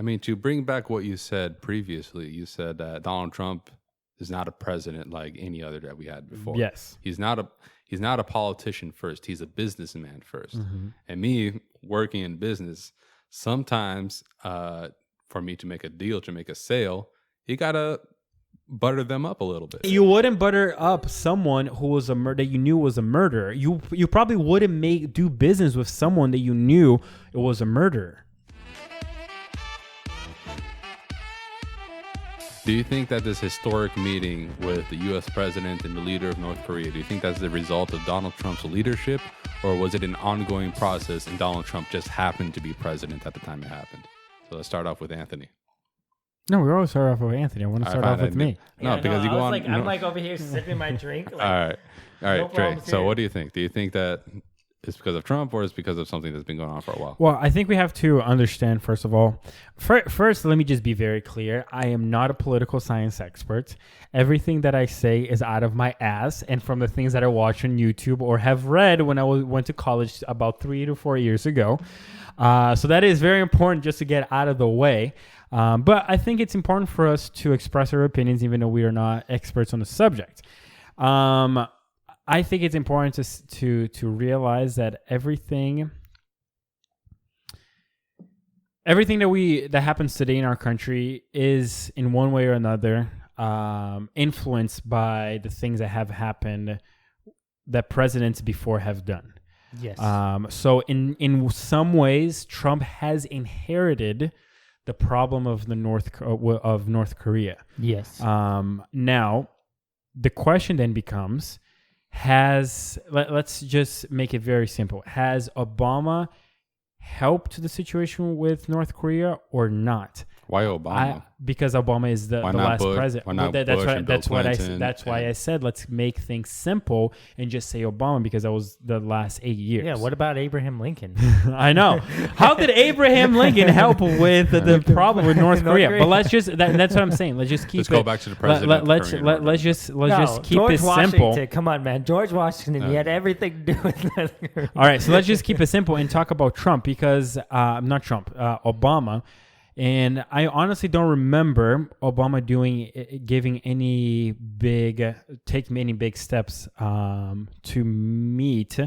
mean, to bring back what you said previously, you said that Donald Trump is not a president like any other that we had before. Yes. He's not a politician first. He's a businessman first. Mm-hmm. And me working in business, sometimes for me to make a deal, to make a sale, you gotta butter them up a little bit. You wouldn't butter up someone who was that you knew was a murderer. You probably wouldn't do business with someone that you knew it was a murderer. Do you think that this historic meeting with the U.S. president and the leader of North Korea, do you think that's the result of Donald Trump's leadership, or was it an ongoing process and Donald Trump just happened to be president at the time it happened? So let's start off with Anthony. No, we always start off with Anthony. I want to start off with me. No, because you go on. I'm like over here sipping my drink. Like, all right, no Trey. problems So here. what do you think? Do you think that it's because of Trump or it's because of something that's been going on for a while? Well, I think we have to understand, first of all, first, let me just be very clear. I am not a political science expert. Everything that I say is out of my ass and from the things that I watch on YouTube or have read when I went to college about 3 to 4 years ago. So that is very important just to get out of the way. But I think it's important for us to express our opinions, even though we are not experts on the subject. I think it's important to realize that everything that happens today in our country is in one way or another influenced by the things that have happened that presidents before have done. yes. So in some ways, Trump has inherited the problem of North Korea. yes. Now, the question then becomes: let's just make it very simple. Has Obama helped the situation with North Korea or not? Why Obama? Because Obama is the last president. Why not Bush and Bill Clinton? That's why I said let's make things simple and just say Obama, because that was the last 8 years. Yeah. What about Abraham Lincoln? I know. How did Abraham Lincoln help with the problem with North Korea? But let's just that's what I'm saying. Let's just keep Let's go back to the president. Let's just keep George it Washington, simple. Come on, man. George Washington, he had everything to do with that. All right, so let's just keep it simple and talk about Trump, because not Trump, Obama. And I honestly don't remember Obama taking any big steps to meet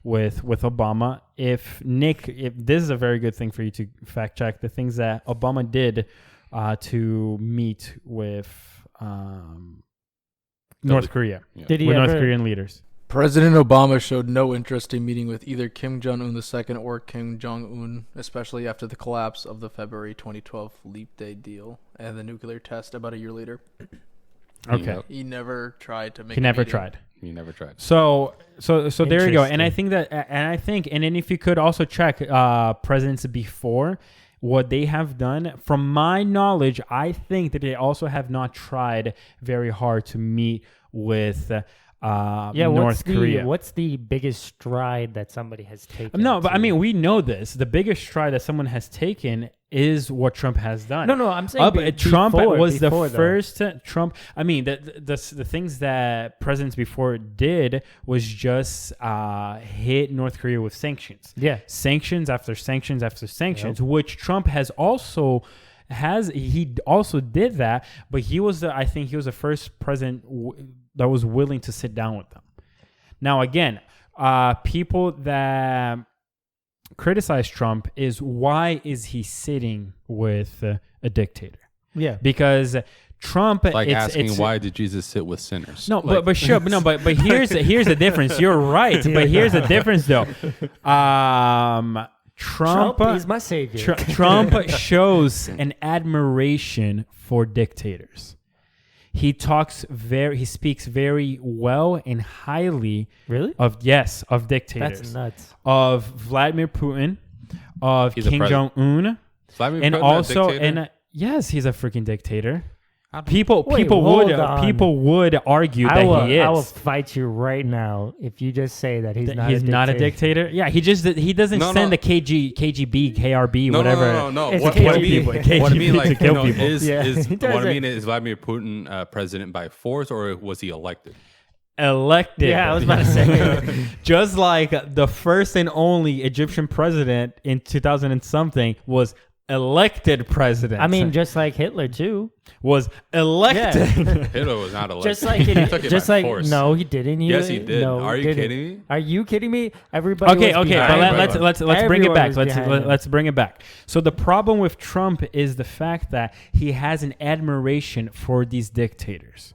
with Obama. If this is a very good thing for you to fact check the things that Obama did to meet with North Korea. Yeah. Did he with ever, North Korean leaders. President Obama showed no interest in meeting with either Kim Jong Un II or Kim Jong Un, especially after the collapse of the February 2012 Leap Day deal and the nuclear test about a year later. Okay. He never tried to make. He never tried. So there you go. And I think and then if you could also check presidents before, what they have done, from my knowledge, I think that they also have not tried very hard to meet with North Korea. What's the biggest stride that somebody has taken? No, but I mean, we know this. The biggest stride that someone has taken is what Trump has done. No, I'm saying Trump was the though. first. Trump. I mean, the things that presidents before did was just hit North Korea with sanctions. Yeah, sanctions after sanctions after sanctions, which Trump has also. He also did that, but I think he was the first president that was willing to sit down with them. Now, again, people that criticize Trump is, why is he sitting with a dictator? Yeah, because Trump, it's like asking why did Jesus sit with sinners? No, but here's the difference. You're right, but here's the difference though. Trump is my savior. Trump shows an admiration for dictators. He speaks very well and highly of dictators. That's nuts. Of Vladimir Putin, of Kim Jong Un, and also yes, he's a freaking dictator. People would argue that he is. I will fight you right now if you just say that he's not a dictator. Yeah, he doesn't send the KGB, KRB, whatever. No. It's What I mean, like, to kill people. Is Vladimir Putin president by force, or was he elected? Elected. Yeah, I was about to say. Just like the first and only Egyptian president in 2000 and something was elected president. I mean, just like Hitler too. was elected. Yeah. Hitler was not elected. Just like He took it just by like force. no, he didn't. Yes, he did. No, Are he you didn't. kidding me? Are you kidding me? Everybody. Okay, was okay, but behind him. let's bring it Everyone back. was Let's behind him. let's bring it back. So the problem with Trump is the fact that he has an admiration for these dictators.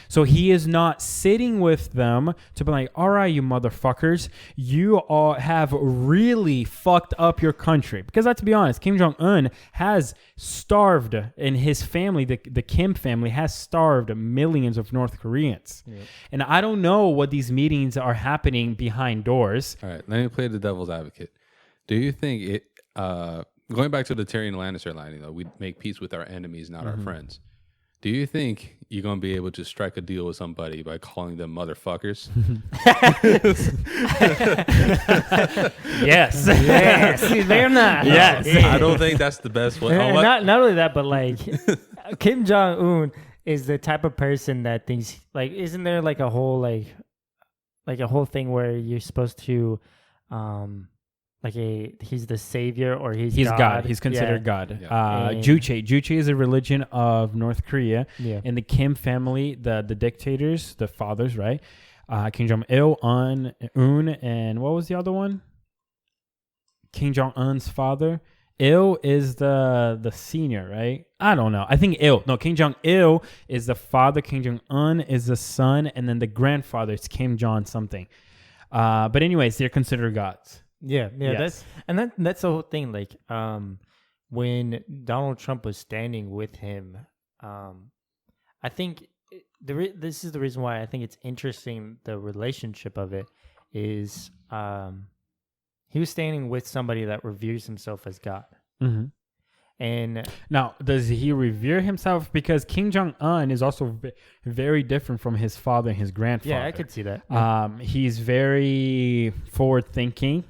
So he is not sitting with them to be like, all right, you motherfuckers, you all have really fucked up your country. Because let's be honest, Kim Jong Un has starved, and his family, the Kim family, has starved millions of North Koreans. Yeah. And I don't know what these meetings are happening behind doors. All right, let me play the devil's advocate. Do you think it, going back to the Tyrion Lannister line, we make peace with our enemies, not our friends. Do you think you're going to be able to strike a deal with somebody by calling them motherfuckers? Yes. Yes. They're not. Yes. I don't think that's the best way. And not only that, but like Kim Jong Un is the type of person that thinks like, isn't there like a whole thing where you're supposed to, he's the savior or he's God. He's considered God. Yeah. Juche is a religion of North Korea. Yeah. And the Kim family, the dictators, the fathers, right? Kim Jong Un, and what was the other one? Kim Jong Un's father. Il is the senior, right? I don't know. I think Kim Jong Il is the father. Kim Jong Un is the son, and then the grandfather is Kim Jong something. But anyways, they're considered gods. Yeah, Yes. that's the whole thing. Like, when Donald Trump was standing with him, I think this is the reason why I think it's interesting. The relationship of it is, he was standing with somebody that reveres himself as God. Mm-hmm. And now, does he revere himself? Because Kim Jong Un is also very different from his father and his grandfather. yeah, I could see that. He's very forward thinking.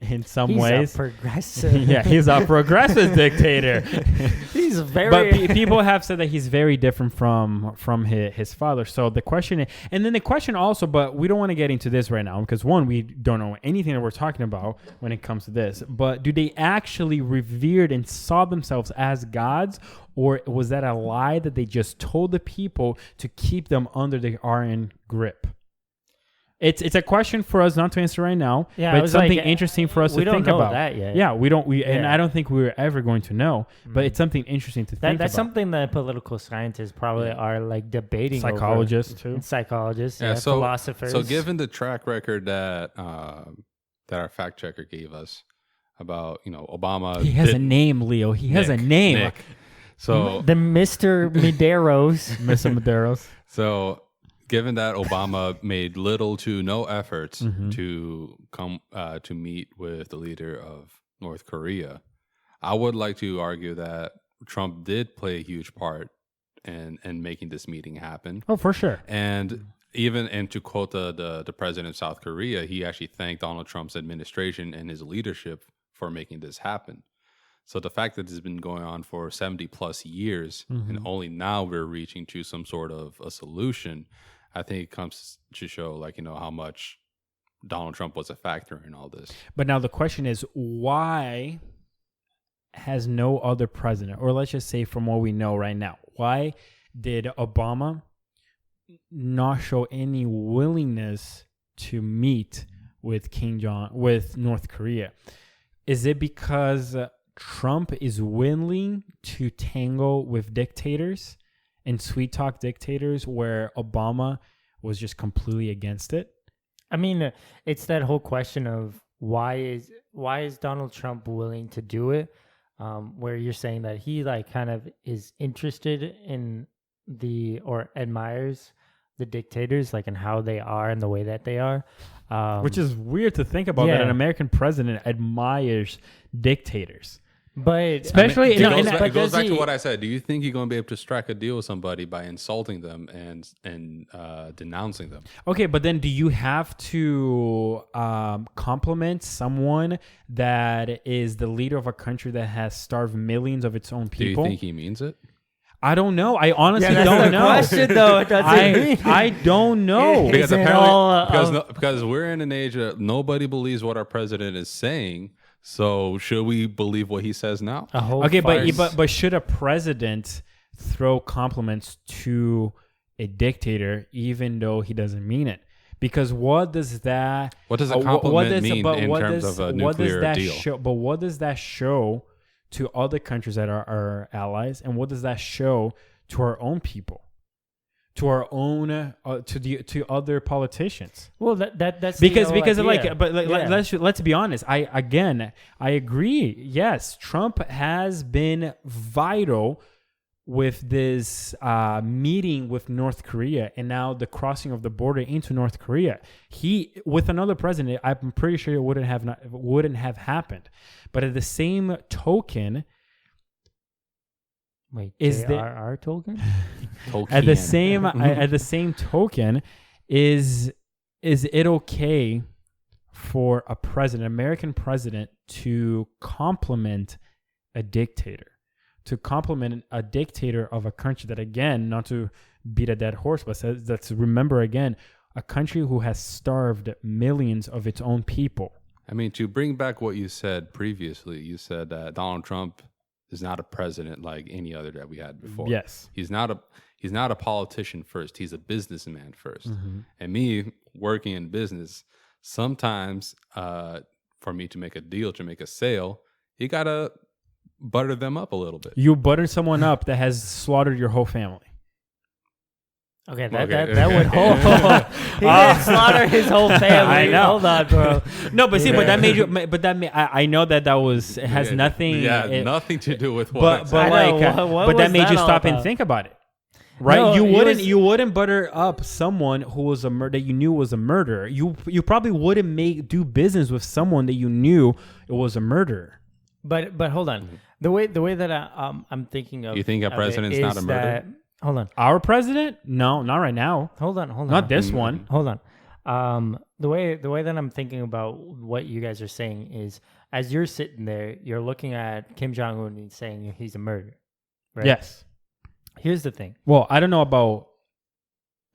In some He's ways, a progressive. yeah, he's a progressive dictator. He's very. But people have said that he's very different from his father. So the question, and then the question also, but we don't want to get into this right now because one, we don't know anything that we're talking about when it comes to this. But do they actually revered and saw themselves as gods, or was that a lie that they just told the people to keep them under the iron grip? It's a question for us not to answer right now, Yeah, but I it's was something like, interesting for us to we don't think know about. that yet. Yeah, we don't. And Yeah. I don't think we're ever going to know. But it's something interesting to think about. That's something that political scientists probably are like debating. Psychologists over. too. And psychologists, Yeah, so, philosophers. So given the track record that our fact checker gave us about, Obama. He has a name, Leo. He has a name. Nick. So the Mr. Medeiros. Mr. Maderos. So, given that Obama made little to no efforts to come to meet with the leader of North Korea, I would like to argue that Trump did play a huge part in making this meeting happen. Oh, for sure. And to quote the president of South Korea, he actually thanked Donald Trump's administration and his leadership for making this happen. So the fact that this has been going on for 70 plus years and only now we're reaching to some sort of a solution, I think it comes to show how much Donald Trump was a factor in all this. But now the question is, why has no other president, or let's just say from what we know right now, why did Obama not show any willingness to meet with with North Korea? Is it because Trump is willing to tangle with dictators and sweet talk dictators, where Obama was just completely against it? I mean, it's that whole question of why is Donald Trump willing to do it? Where you're saying that he kind of is interested in or admires the dictators, and how they are and the way that they are. Which is weird to think about, that an American president admires dictators. But especially it goes back to what I said. Do you think you're going to be able to strike a deal with somebody by insulting them and denouncing them? Okay, but then do you have to compliment someone that is the leader of a country that has starved millions of its own people? Do you think he means it? I don't know. I honestly that's don't the know. Question, though, I don't know. Because apparently, because we're in an age that nobody believes what our president is saying. So should we believe what he says now? Okay, but should a president throw compliments to a dictator even though he doesn't mean it? Because what does a compliment mean in terms of a nuclear deal? But what does that show to other countries that are our allies, and what does that show to our own people, to our own to other politicians? Well, that's because idea. let's be honest. I agree. Yes, Trump has been vital with this meeting with North Korea, and now the crossing of the border into North Korea. He, with another president, I'm pretty sure it wouldn't have happened. But at the same token, is our token? At the same token, is it okay for a president, American president, to compliment a dictator? To compliment a dictator of a country that, again, not to beat a dead horse, but let's remember again, a country who has starved millions of its own people. I mean, to bring back what you said previously, you said that Donald Trump is not a president like any other that we had before. Yes. He's not a politician first. He's a businessman first. Mm-hmm. And me working in business, sometimes for me to make a deal, to make a sale, you got to butter them up a little bit. You butter someone up that has slaughtered your whole family. Okay, that would hold. He didn't slaughter his whole family. I know. Hold on, bro. No, but see, but that made you. But I know that was. It has nothing. Nothing to do with what. But that made you stop and think about it, right? No, you wouldn't butter up someone who was that you knew was a murderer. You probably wouldn't do business with someone that you knew it was a murderer. But hold on. The way that I'm thinking of. You think a president's not a murderer? Hold on. Our president? No, not right now. Hold on. Not this one. Hold on. The way that I'm thinking about what you guys are saying is, as you're sitting there, you're looking at Kim Jong Un and saying he's a murderer, right? Yes. Here's the thing. Well, I don't know about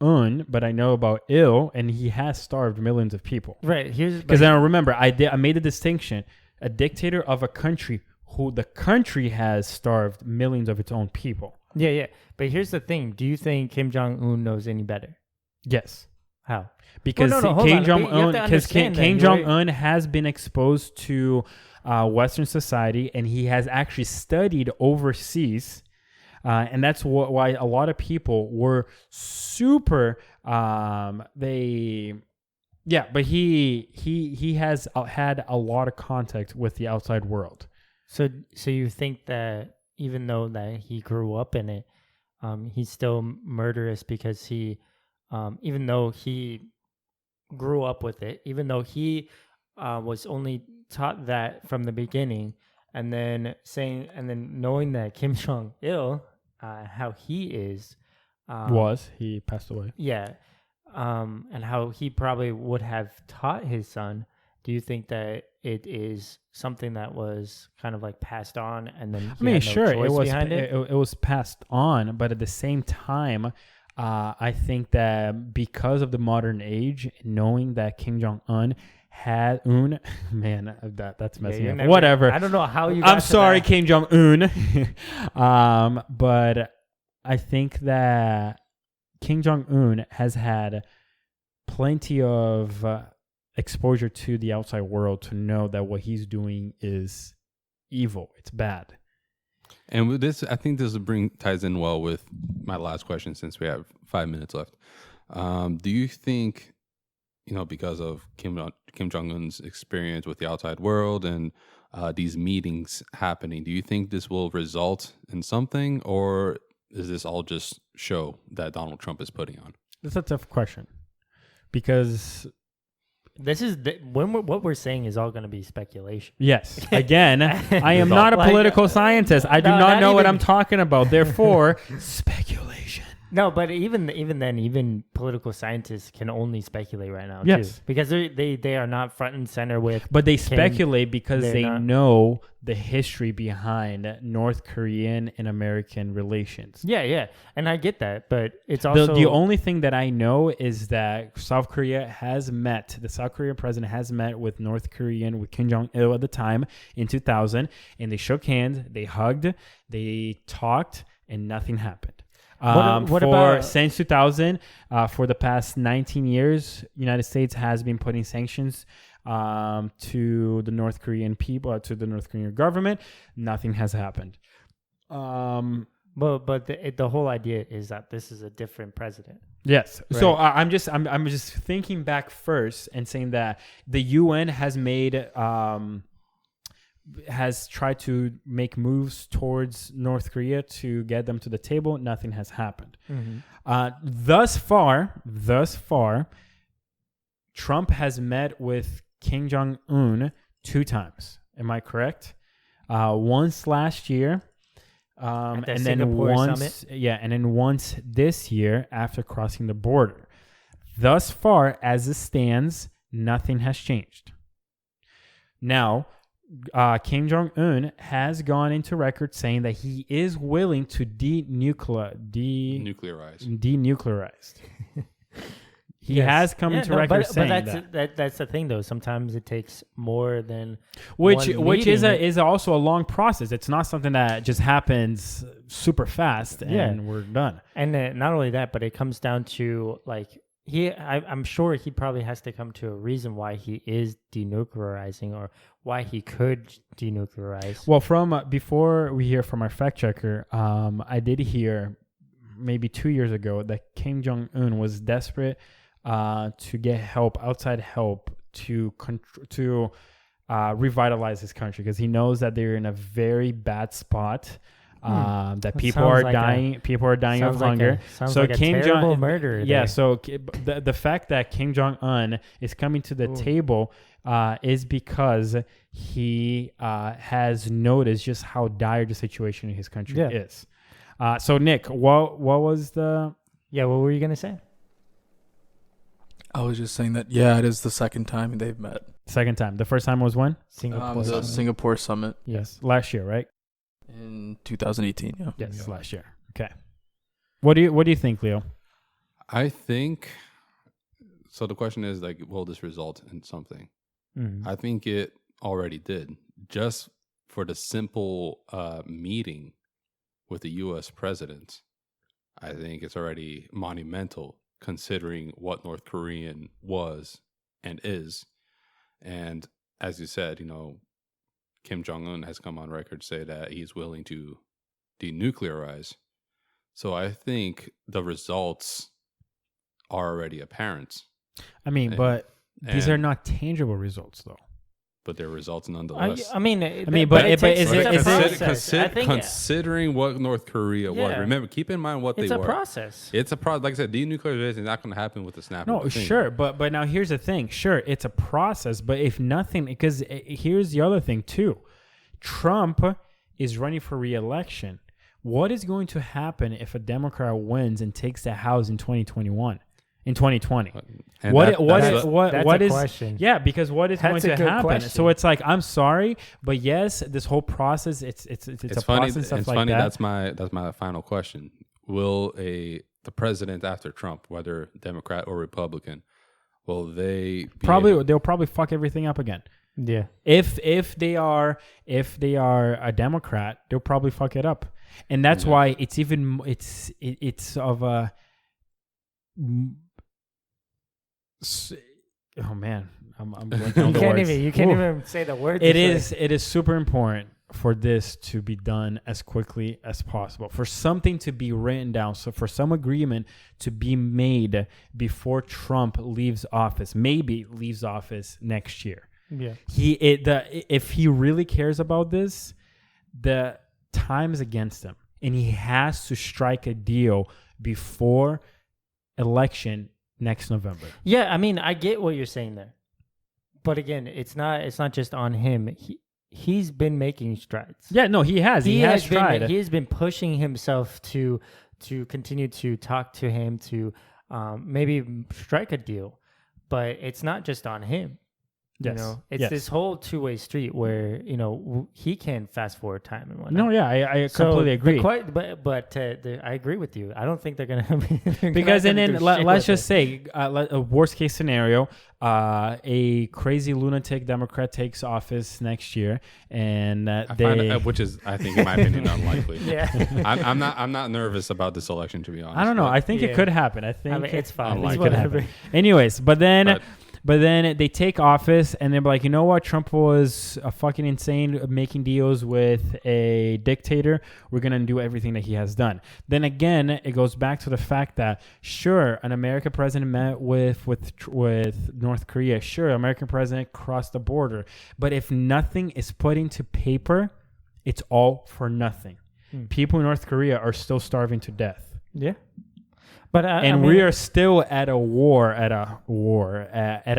Un, but I know about Il, and he has starved millions of people. Right. Because I remember I made the distinction: a dictator of a country who the country has starved millions of its own people. Yeah. But here's the thing. Do you think Kim Jong Un knows any better? Yes. How? Because Kim Jong Un has been exposed to Western society, and he has actually studied overseas, and that's why a lot of people were super. But he has had a lot of contact with the outside world. So you think that even though that he grew up in it, he's still murderous because he, even though he grew up with it, even though he was only taught that from the beginning, and then knowing that Kim Jong Il, how he is, he passed away? Yeah, and how he probably would have taught his son. Do you think that it is something that was kind of like passed on, and then it was passed on, but at the same time, I think that because of the modern age, knowing that Kim Jong Un had that's messing up. Whatever. I don't know how you. I'm sorry, Kim Jong Un, but I think that Kim Jong Un has had plenty of exposure to the outside world to know that what he's doing is evil. It's bad. And with this, I think this ties in well with my last question, since we have 5 minutes left. Do you think, because of Kim Jong-un's experience with the outside world and these meetings happening, do you think this will result in something, or is this all just show that Donald Trump is putting on? That's a tough question, because this is what we're saying is all going to be speculation. Yes. Again, I am not a political scientist. I do not know what I'm talking about. Therefore, speculation. No, but even then, even political scientists can only speculate right now, Yes. too. Because they are not front and center with... But they Kim. speculate because They're they not- know the history behind North Korean and American relations. Yeah. And I get that, but it's also... The only thing that I know is that the South Korean president has met with with Kim Jong Un at the time in 2000, and they shook hands, they hugged, they talked, and nothing happened. What about since 2000, for the past 19 years, United States has been putting sanctions to the North Korean people, to the North Korean government. Nothing has happened. But the whole idea is that this is a different president. Yes. Right. So I'm just thinking back first and saying that the UN has tried to make moves towards North Korea to get them to the table. Nothing has happened. Thus far, Trump has met with Kim Jong Un 2 times. Am I correct? Once last year. At the and then Singapore once, summit? and then once this year after crossing the border. Thus far, as it stands, nothing has changed. Now, Kim Jong Un has gone into record saying that he is willing to denuclearize. He has come into record saying but that's the thing, though. Sometimes it takes more than which one is meeting. also a long process. It's not something that just happens super fast and we're done. And not only that, but it comes down to like I'm sure he probably has to come to a reason why he is denuclearizing or why he could denuclearize. Well, from before we hear from our fact checker, I did hear maybe 2 years ago that Kim Jong Un was desperate to get outside help to revitalize his country because he knows that they're in a very bad spot. That people are dying. People are dying of hunger. Sounds like a terrible murder. Yeah. So the fact that Kim Jong Un is coming to the table is because he has noticed just how dire the situation in his country is. So Nick, what was the? Yeah, what were you gonna say? I was just saying that, it is the second time they've met. Second time. The first time was when? The Singapore summit. Yes, last year, right? In 2018, yeah. Yes, last year. Okay. What do you think, Leo? I think so. The question is like, will this result in something? I think it already did. Just for the simple meeting with the U.S. president, I think it's already monumental considering what North Korean was and is. And as you said, Kim Jong Un has come on record to say that he's willing to denuclearize. So I think the results are already apparent. I mean, but these are not tangible results, though. But they're results nonetheless. Considering what North Korea was, remember, keep in mind what they were. It's a process. It's a process. Like I said, denuclearization is not going to happen with the snap of a finger. Sure, but now here's the thing. Sure, it's a process, but if nothing, because here's the other thing too. Trump is running for re-election. What is going to happen if a Democrat wins and takes the House in 2021? In 2020, what is question. Yeah, because what is going to happen? Question. So it's like, I'm sorry, but yes, this whole process, it's a funny. process. Stuff it's like funny. That. That's my final question. Will the president after Trump, whether Democrat or Republican, will they they'll probably fuck everything up again? Yeah. If they are a Democrat, they'll probably fuck it up, and that's why it's of a. Oh man, I'm blanking on the words. You can't even say the words. It is super important for this to be done as quickly as possible, for something to be written down, so for some agreement to be made before Trump leaves office, maybe leaves office next year. Yeah. If he really cares about this, the time is against him, and he has to strike a deal before election next November. Yeah, I mean, I get what you're saying there, but again, it's not just on him. He's been making strides. Yeah, no, he has. He has tried. He has been pushing himself to to continue to talk to him to maybe strike a deal, but it's not just on him. Yes. You know, it's Yes. this whole two-way street where, you know, he can fast forward time and whatnot. No, yeah, I completely agree. I agree with you. I don't think they're gonna be Because and then let's just say a worst case scenario, a crazy lunatic Democrat takes office next year, and Which is, I think, in my opinion, unlikely. Yeah. I'm not nervous about this election, to be honest. I don't know. but- I think it could happen. I think it's fine. Unlikely. It's it could whatever. happen. Anyways, but then they take office and they're like, you know what? Trump was fucking insane making deals with a dictator. We're going to do everything that he has done. Then again, it goes back to the fact that, sure, an American president met with North Korea. Sure, American president crossed the border. But if nothing is put into paper, it's all for nothing. People in North Korea are still starving to death. Yeah. But we are still at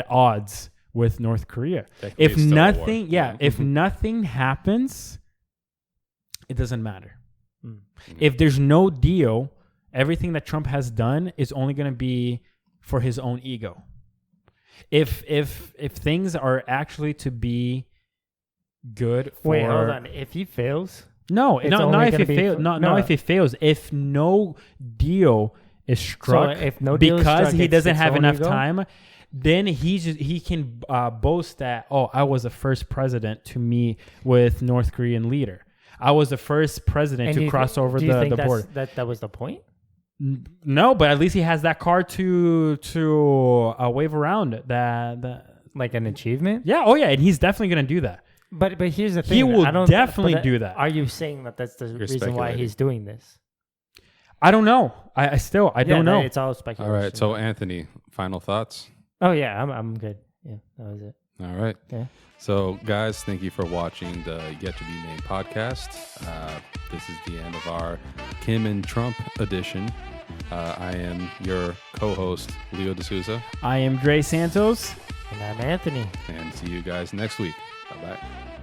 odds with North Korea. Technically, If it's still a war. nothing, if nothing happens, it doesn't matter. If there's no deal, everything that Trump has done is only going to be for his own ego. If things are actually to be good for wait, hold on. If he fails, not if it fails. If no deal is struck, if no deal is because struck, he it's doesn't its have own enough ego? time, then he can boast that, oh, I was the first president to meet with North Korean leader. I was the first president to cross over the border. That was the point? No, but at least he has that card to wave around. That Like an achievement? yeah, oh yeah, and he's definitely gonna do that. But here's the thing. He will I don't, definitely but do that. Are you saying that that's the reason why speculating. he's doing this? I don't know. I don't know. It's all All speculation. right. So, Anthony, final thoughts? Oh yeah, I'm good. Yeah, that was it. All right. Okay. So, guys, thank you for watching the Yet to Be Named podcast. This is the end of our Kim and Trump edition. I am your co-host, Leo D'Souza, I am Dre Santos. And I'm Anthony. and see you guys next week. Bye-bye.